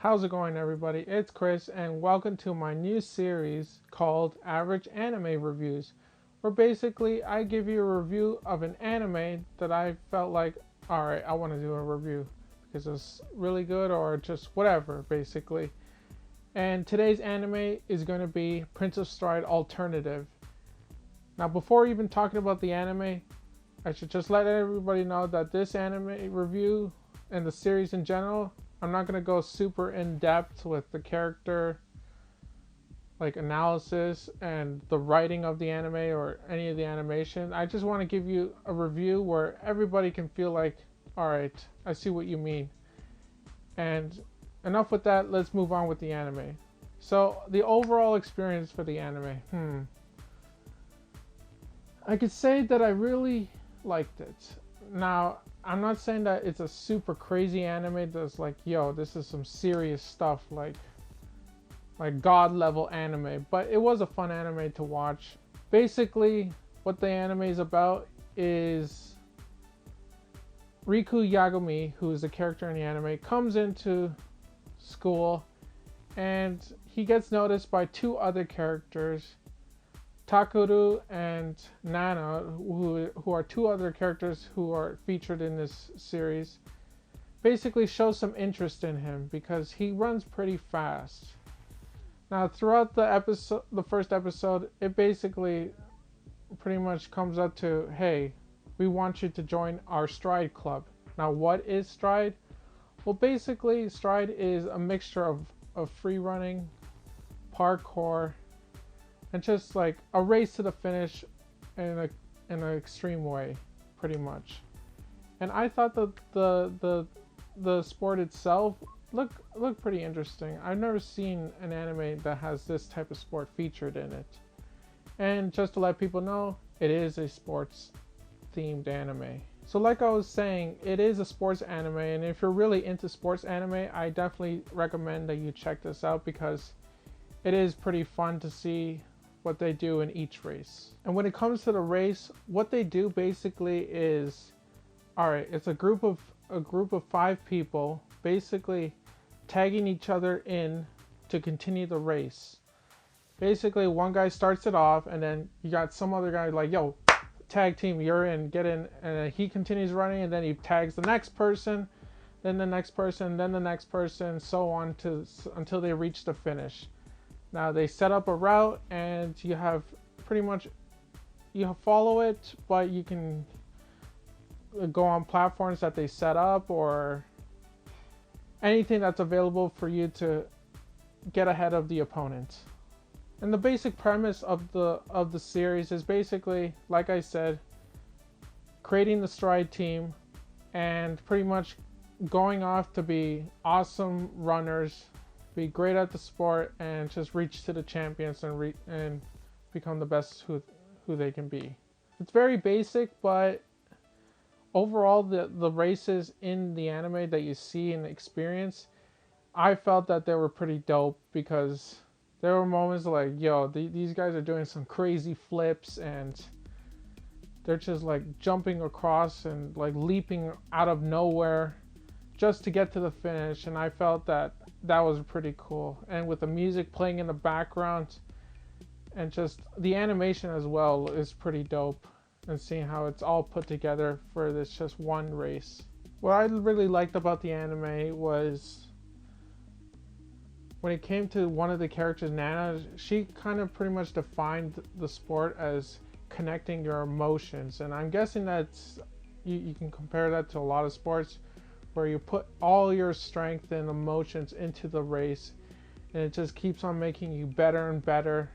How's it going, everybody? It's Chris, and welcome to my new series called Average Anime Reviews, where basically I give you a review of an anime that I felt like, alright, I want to do a review because it's really good or just whatever, basically. And today's anime is going to be Princess Stride Alternative. Now, before even talking about the anime, I should just let everybody know that this anime review and the series in general, I'm not going to go super in depth with the character like analysis and the writing of the anime or any of the animation. I just want to give you a review where everybody can feel like, alright, I see what you mean. And enough with that, let's move on with the anime. So the overall experience for the anime, I could say that I really liked it. Now, I'm not saying that it's a super crazy anime that's like, yo, this is some serious stuff, like god level anime, but it was a fun anime to watch. Basically, what the anime is about is Riku Yagami, who is a character in the anime, comes into school and he gets noticed by two other characters, Takuru and Nana, who are two other characters who are featured in this series. Basically shows some interest in him because he runs pretty fast. Now, throughout the first episode, it basically pretty much comes up to, hey, we want you to join our Stride Club. Now, what is Stride? Well, basically, Stride is a mixture of free running, parkour, and just like a race to the finish in an extreme way, pretty much. And I thought that the sport itself looked pretty interesting. I've never seen an anime that has this type of sport featured in it. And just to let people know, it is a sports themed anime. So like I was saying, it is a sports anime, and if you're really into sports anime, I definitely recommend that you check this out because it is pretty fun to see what they do in each race. And when it comes to the race, what they do basically is, alright, it's a group of 5 people basically tagging each other in to continue the race. Basically, one guy starts it off, and then you got some other guy like, yo, tag team, you're in, get in, and then he continues running, and then he tags the next person, then the next person, then the next person, so on until they reach the finish. Now they set up a route, and you have pretty much, you follow it, but you can go on platforms that they set up or anything that's available for you to get ahead of the opponent. And the basic premise of the series is basically, like I said, creating the Stride team and pretty much going off to be awesome runners, be great at the sport, and just reach to the champions and become the best who they can be. It's very basic, but overall the races in the anime that you see and experience, I felt that they were pretty dope because there were moments like, yo, these guys are doing some crazy flips and they're just like jumping across and like leaping out of nowhere just to get to the finish, and I felt that was pretty cool. And with the music playing in the background and just the animation as well is pretty dope, and seeing how it's all put together for this just one race. What I really liked about the anime was when it came to one of the characters, Nana, she kind of pretty much defined the sport as connecting your emotions. And I'm guessing that's, you can compare that to a lot of sports where you put all your strength and emotions into the race, and it just keeps on making you better and better.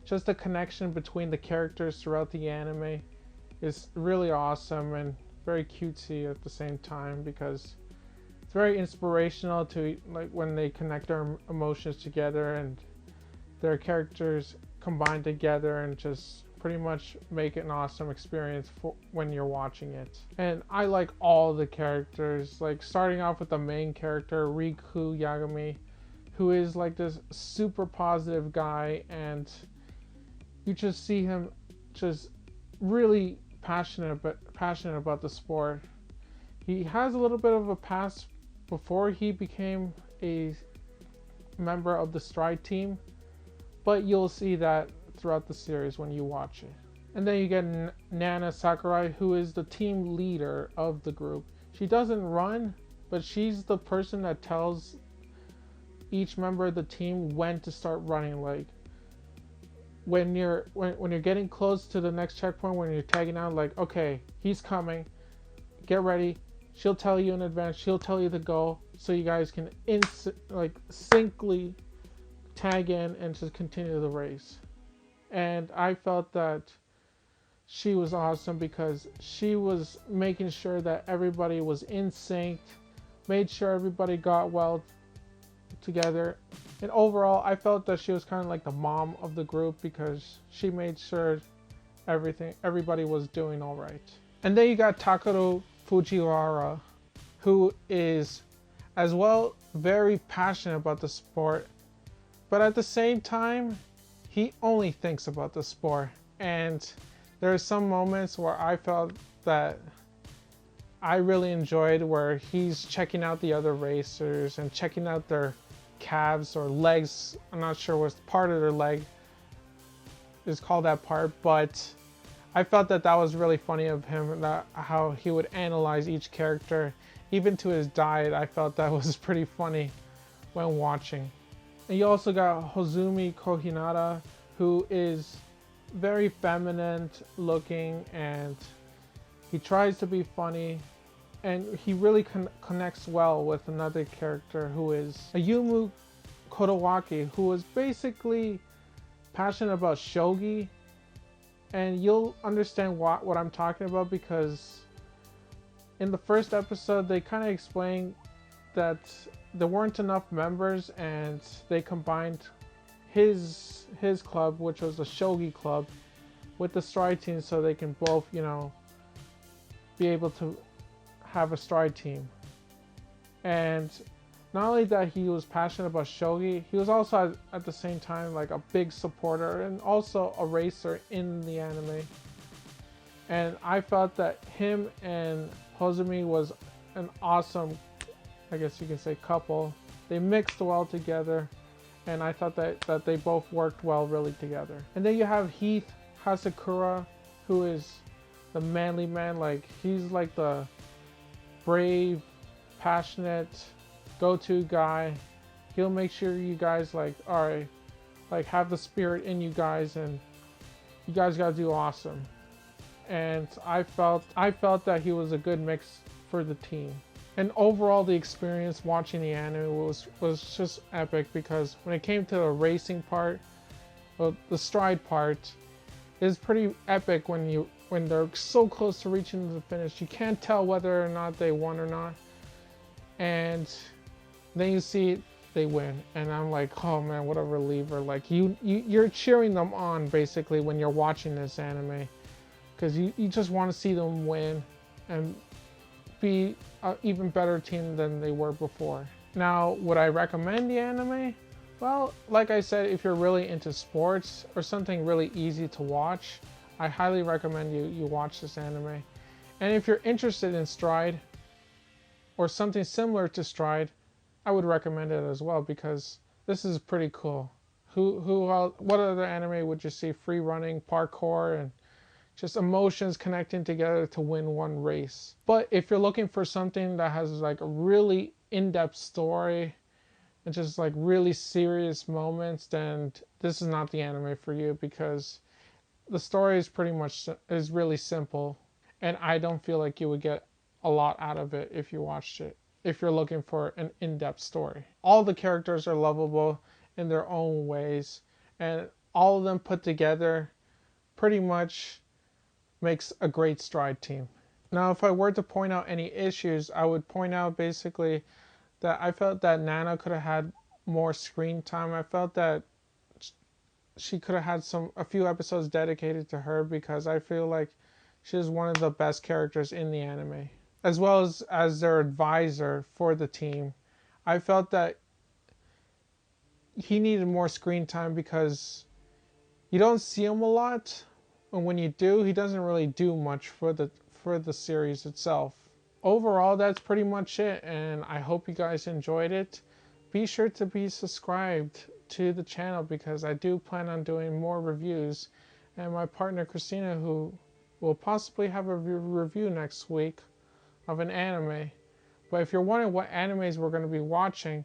Just the connection between the characters throughout the anime is really awesome and very cutesy at the same time because it's very inspirational to, like, when they connect their emotions together and their characters combine together and just pretty much make it an awesome experience for when you're watching it. And I like all the characters, like starting off with the main character, Riku Yagami, who is like this super positive guy, and you just see him just really passionate about the sport. He has a little bit of a past before he became a member of the Stride team, but you'll see that throughout the series when you watch it. And then you get Nana Sakurai, who is the team leader of the group. She doesn't run, but she's the person that tells each member of the team when to start running. Like when you're getting close to the next checkpoint, when you're tagging out, like, okay, he's coming, get ready. She'll tell you in advance, she'll tell you to go, so you guys can syncly tag in and just continue the race. And I felt that she was awesome because she was making sure that everybody was in sync, made sure everybody got well together. And overall, I felt that she was kind of like the mom of the group because she made sure everybody was doing all right. And then you got Takeru Fujiwara, who is as well very passionate about the sport, but at the same time, he only thinks about the sport. And there are some moments where I felt that I really enjoyed, where he's checking out the other racers and checking out their calves or legs. I'm not sure what part of their leg is called that part, but I felt that was really funny of him, that how he would analyze each character, even to his diet. I felt that was pretty funny when watching. And you also got Hozumi Kohinata, who is very feminine looking, and he tries to be funny, and he really connects well with another character who is Ayumu Kodowaki, who was basically passionate about shogi. And you'll understand what I'm talking about, because in the first episode they kind of explained that there weren't enough members, and they combined his club, which was a shogi club, with the Stride team, so they can both, be able to have a Stride team. And not only that he was passionate about shogi, he was also at the same time like a big supporter and also a racer in the anime. And I felt that him and Hozumi was an awesome, I guess you can say, couple. They mixed well together, and I thought that they both worked well really together. And then you have Heath Hasakura, who is the manly man. Like, he's like the brave, passionate, go-to guy. He'll make sure you guys have the spirit in you guys, and you guys gotta do awesome. And I felt that he was a good mix for the team. And overall, the experience watching the anime was just epic, because when it came to the racing part, the Stride part, is pretty epic when they're so close to reaching the finish. You can't tell whether or not they won or not. And then you see they win, and I'm like, oh man, what a reliever. Like, you're cheering them on basically when you're watching this anime, because you just want to see them win and be an even better team than they were before. Now, would I recommend the anime? Well, like I said, if you're really into sports or something really easy to watch, I highly recommend you watch this anime. And if you're interested in Stride or something similar to Stride, I would recommend it as well, because this is pretty cool. What other anime would you see free running, parkour, and just emotions connecting together to win one race? But if you're looking for something that has like a really in-depth story and just like really serious moments, then this is not the anime for you, because the story is really simple, and I don't feel like you would get a lot out of it if you watched it, if you're looking for an in-depth story. All the characters are lovable in their own ways, and all of them put together pretty much makes a great Stride team. Now, if I were to point out any issues, I would point out basically that I felt that Nana could have had more screen time. I felt that she could have had a few episodes dedicated to her, because I feel like she's one of the best characters in the anime, as well as their advisor for the team. I felt that he needed more screen time, because you don't see him a lot, and when you do, he doesn't really do much for the series itself. Overall, that's pretty much it, and I hope you guys enjoyed it. be sure to be subscribed to the channel because I do plan on doing more reviews. And my partner Christina, who will possibly have a review next week of an anime. But if you're wondering what animes we're going to be watching,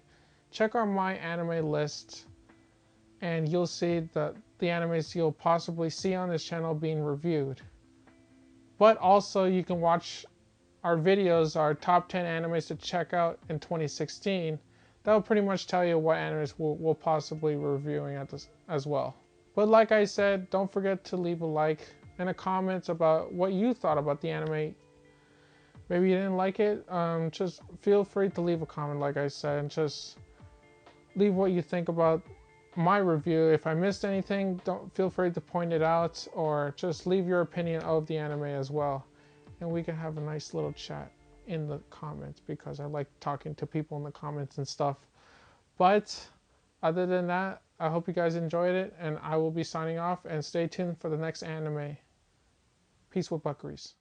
check our MyAnimeList and you'll see the animes you'll possibly see on this channel being reviewed. But also you can watch our videos, our top 10 animes to check out in 2016. That'll pretty much tell you what animes we'll possibly be reviewing at this as well. But like I said, don't forget to leave a like and a comment about what you thought about the anime. Maybe you didn't like it, just feel free to leave a comment like I said, and just leave what you think about my review. If I missed anything, don't feel free to point it out, or just leave your opinion of the anime as well. And we can have a nice little chat in the comments because I like talking to people in the comments and stuff. But other than that, I hope you guys enjoyed it, and I will be signing off, and stay tuned for the next anime. Peace with Buckaries.